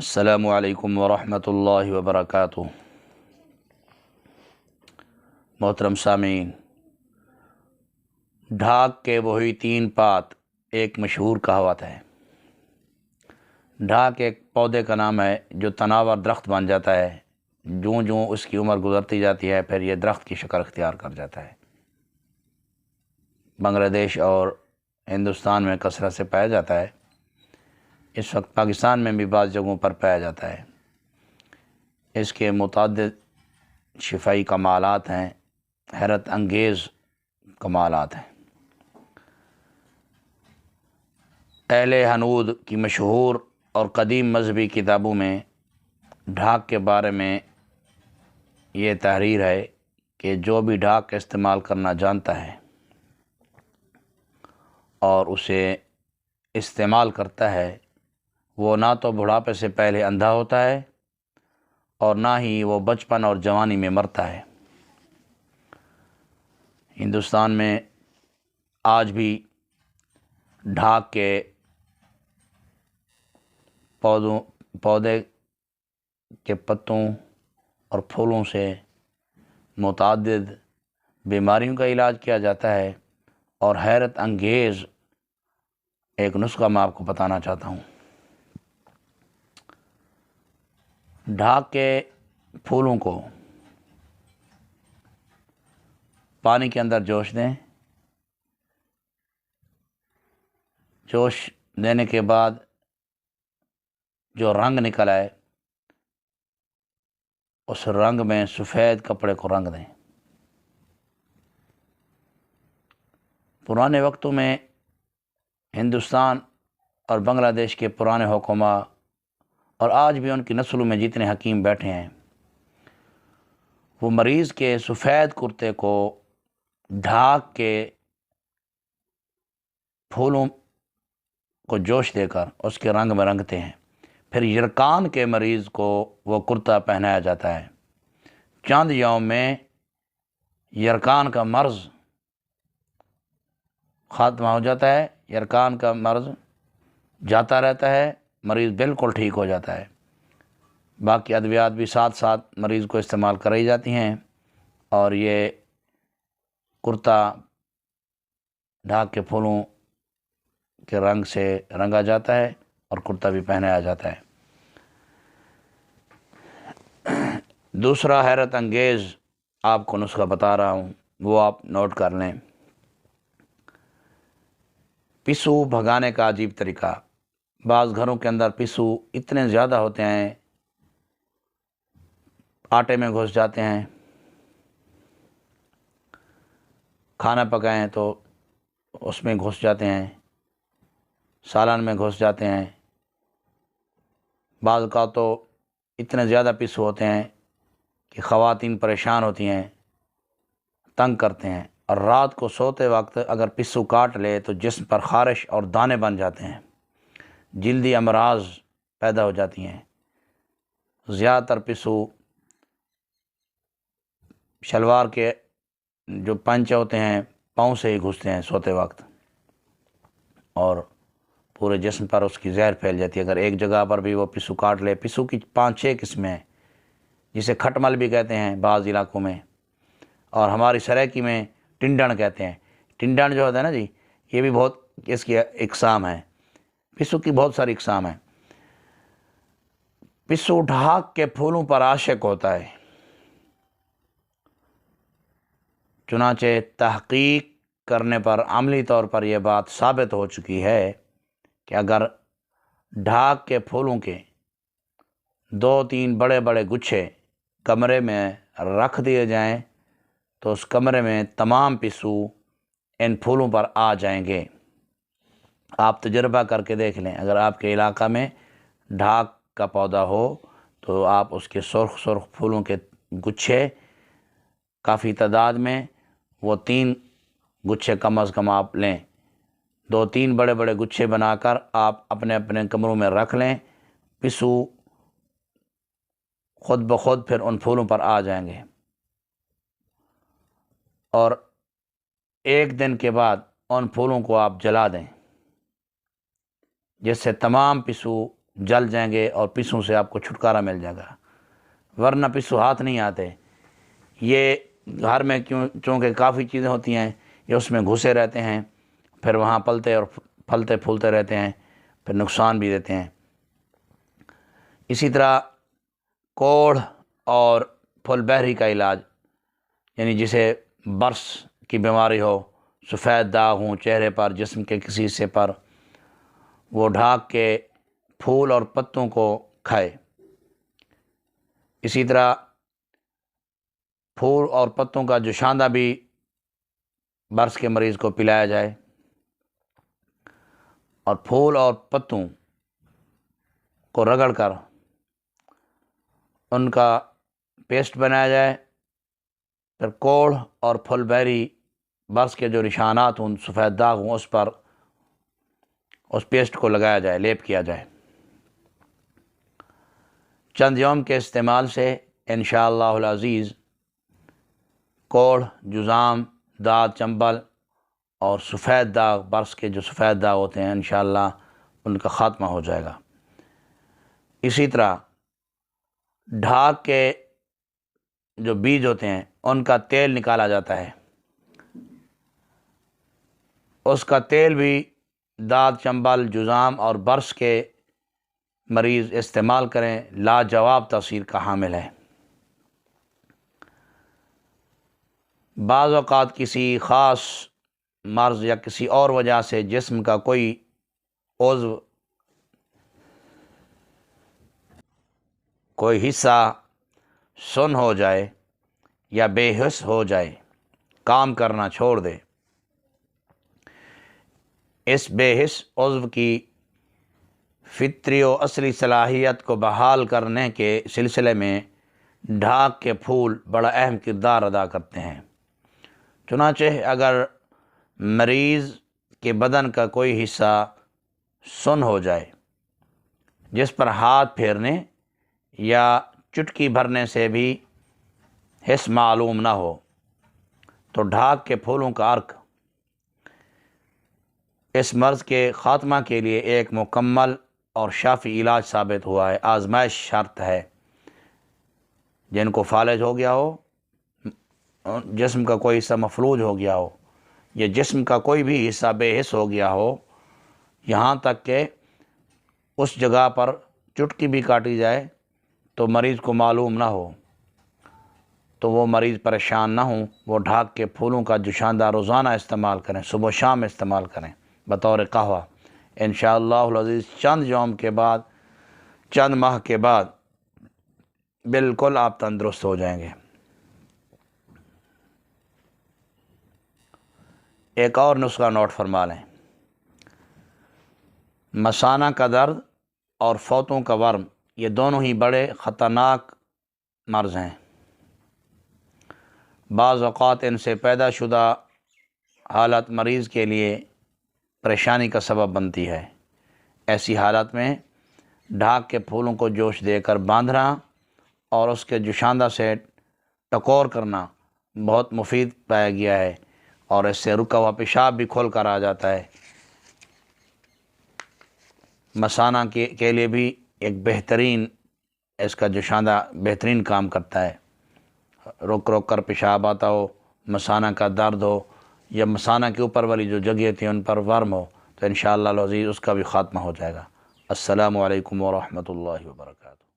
السلام علیکم ورحمۃ اللہ وبرکاتہ۔ محترم سامعین، ڈھاک کے وہی تین پات ایک مشہور کہاوت ہے۔ ڈھاک ایک پودے کا نام ہے جو تناور درخت بن جاتا ہے جوں جوں اس کی عمر گزرتی جاتی ہے، پھر یہ درخت کی شکل اختیار کر جاتا ہے۔ بنگلہ دیش اور ہندوستان میں کثرت سے پایا جاتا ہے۔ اس وقت پاکستان میں بھی بعض جگہوں پر پایا جاتا ہے۔ اس کے متعدد شفائی کمالات ہیں، حیرت انگیز کمالات ہیں۔ اہل ہنود کی مشہور اور قدیم مذہبی کتابوں میں ڈھاک کے بارے میں یہ تحریر ہے کہ جو بھی ڈھاک کا استعمال کرنا جانتا ہے اور اسے استعمال کرتا ہے، وہ نہ تو بڑھاپے سے پہلے اندھا ہوتا ہے اور نہ ہی وہ بچپن اور جوانی میں مرتا ہے۔ ہندوستان میں آج بھی ڈھاک کے پودے کے پتوں اور پھولوں سے متعدد بیماریوں کا علاج کیا جاتا ہے، اور حیرت انگیز ایک نسخہ میں آپ کو بتانا چاہتا ہوں۔ ڈھاک کے پھولوں کو پانی کے اندر جوش دیں۔ جوش دینے کے بعد جو رنگ نکل آئے اس رنگ میں سفید کپڑے کو رنگ دیں۔ پرانے وقتوں میں ہندوستان اور بنگلہ دیش کے پرانے حکماء اور آج بھی ان کی نسلوں میں جتنے حکیم بیٹھے ہیں، وہ مریض کے سفید کرتے کو ڈھاک کے پھولوں کو جوش دے کر اس کے رنگ میں رنگتے ہیں۔ پھر یرکان کے مریض کو وہ کرتا پہنایا جاتا ہے۔ چند یوم میں یرکان کا مرض خاتمہ ہو جاتا ہے، یرکان کا مرض جاتا رہتا ہے، مریض بالکل ٹھیک ہو جاتا ہے۔ باقی ادویات بھی ساتھ ساتھ مریض کو استعمال کرائی جاتی ہیں، اور یہ کرتا ڈھاک کے پھولوں کے رنگ سے رنگا جاتا ہے اور کرتا بھی پہنایا جاتا ہے۔ دوسرا حیرت انگیز آپ کو نسخہ بتا رہا ہوں، وہ آپ نوٹ کر لیں۔ پسو بھگانے کا عجیب طریقہ۔ بعض گھروں کے اندر پسو اتنے زیادہ ہوتے ہیں، آٹے میں گھس جاتے ہیں، کھانا پکائیں تو اس میں گھس جاتے ہیں، سالن میں گھس جاتے ہیں۔ بعض کا تو اتنے زیادہ پسو ہوتے ہیں کہ خواتین پریشان ہوتی ہیں، تنگ کرتے ہیں، اور رات کو سوتے وقت اگر پسو کاٹ لے تو جسم پر خارش اور دانے بن جاتے ہیں، جلدی امراض پیدا ہو جاتی ہیں۔ زیادہ تر پسو شلوار کے جو پنچ ہوتے ہیں پاؤں سے ہی گھستے ہیں سوتے وقت، اور پورے جسم پر اس کی زہر پھیل جاتی ہے اگر ایک جگہ پر بھی وہ پسو کاٹ لے۔ پسو کی 5-6 قسمیں ہیں، جسے کھٹمل بھی کہتے ہیں بعض علاقوں میں، اور ہماری سرائکی میں ٹنڈن کہتے ہیں۔ ٹنڈن جو ہوتا ہے نا جی، یہ بھی بہت اس کی اقسام ہیں، پسو کی بہت ساری اقسام ہیں۔ پسو ڈھاک کے پھولوں پر عاشق ہوتا ہے، چنانچہ تحقیق کرنے پر عملی طور پر یہ بات ثابت ہو چکی ہے کہ اگر ڈھاک کے پھولوں کے 2-3 بڑے بڑے گچھے کمرے میں رکھ دیے جائیں تو اس کمرے میں تمام پسو ان پھولوں پر آ جائیں گے۔ آپ تجربہ کر کے دیکھ لیں، اگر آپ کے علاقہ میں ڈھاک کا پودا ہو تو آپ اس کے سرخ سرخ پھولوں کے گچھے کافی تعداد میں، وہ 3 گچھے کم از کم آپ لیں، 2-3 بڑے بڑے گچھے بنا کر آپ اپنے اپنے کمروں میں رکھ لیں، پسو خود بخود پھر ان پھولوں پر آ جائیں گے، اور 1 دن کے بعد ان پھولوں کو آپ جلا دیں، جس سے تمام پسو جل جائیں گے اور پسوں سے آپ کو چھٹکارا مل جائے گا، ورنہ پسو ہاتھ نہیں آتے۔ یہ گھر میں چونکہ کافی چیزیں ہوتی ہیں، یہ اس میں گھسے رہتے ہیں، پھر وہاں پلتے اور پھلتے پھولتے رہتے ہیں، پھر نقصان بھی دیتے ہیں۔ اسی طرح کوڑھ اور پھل بہری کا علاج، یعنی جسے برس کی بیماری ہو، سفید داغ ہوں چہرے پر، جسم کے کسی حصے پر، وہ ڈھاک کے پھول اور پتوں کو کھائے۔ اسی طرح پھول اور پتوں کا جوشاندہ بھی برس کے مریض کو پلایا جائے، اور پھول اور پتوں کو رگڑ کر ان کا پیسٹ بنایا جائے، پھر کوڑھ اور پھل بہری برس کے جو نشانات ہوں، سفید داغ ہوں، اس پر اس پیسٹ کو لگایا جائے، لیپ کیا جائے۔ چند یوم کے استعمال سے انشاءاللہ العزیز کوڑھ، جزام، داد، چنبل اور سفید داغ، برس کے جو سفید داغ ہوتے ہیں، انشاءاللہ ان کا خاتمہ ہو جائے گا۔ اسی طرح ڈھاک کے جو بیج ہوتے ہیں ان کا تیل نکالا جاتا ہے، اس کا تیل بھی داد، چنبل، جزام اور برس کے مریض استعمال کریں، لاجواب تاثیر کا حامل ہے۔ بعض اوقات کسی خاص مرض یا کسی اور وجہ سے جسم کا کوئی عضو، کوئی حصہ سن ہو جائے یا بے حس ہو جائے، کام کرنا چھوڑ دے، اس بے حس عضو کی فطری و اصلی صلاحیت کو بحال کرنے کے سلسلے میں ڈھاک کے پھول بڑا اہم کردار ادا کرتے ہیں۔ چنانچہ اگر مریض کے بدن کا کوئی حصہ سن ہو جائے، جس پر ہاتھ پھیرنے یا چٹکی بھرنے سے بھی حس معلوم نہ ہو، تو ڈھاک کے پھولوں کا عرق اس مرض کے خاتمہ کے لیے ایک مکمل اور شافی علاج ثابت ہوا ہے۔ آزمائش شرط ہے، جن کو فالج ہو گیا ہو، جسم کا کوئی حصہ مفلوج ہو گیا ہو، یا جسم کا کوئی بھی حصہ بے حس ہو گیا ہو، یہاں تک کہ اس جگہ پر چٹکی بھی کاٹی جائے تو مریض کو معلوم نہ ہو، تو وہ مریض پریشان نہ ہوں، وہ ڈھاک کے پھولوں کا جوشاندہ روزانہ استعمال کریں، صبح و شام استعمال کریں بطور قہوہ۔ انشاءاللہ العزیز چند یوم کے بعد، چند ماہ کے بعد بالکل آپ تندرست ہو جائیں گے۔ ایک اور نسخہ نوٹ فرما لیں، مثانہ کا درد اور فوتوں کا ورم، یہ دونوں ہی بڑے خطرناک مرض ہیں۔ بعض اوقات ان سے پیدا شدہ حالت مریض کے لیے پریشانی کا سبب بنتی ہے۔ ایسی حالت میں ڈھاک کے پھولوں کو جوش دے کر باندھنا اور اس کے جوشاندہ سے ٹکور کرنا بہت مفید پایا گیا ہے، اور اس سے رکا ہوا پیشاب بھی کھول کر آ جاتا ہے۔ مثانہ کے لیے بھی ایک بہترین، اس کا جوشاندہ بہترین کام کرتا ہے۔ رک رک کر پیشاب آتا ہو، مثانہ کا درد ہو، یا مثانہ کے اوپر والی جو جگہیں تھیں ان پر ورم ہو، تو انشاءاللہ العزیز اس کا بھی خاتمہ ہو جائے گا۔ السلام علیکم ورحمۃ اللہ وبرکاتہ۔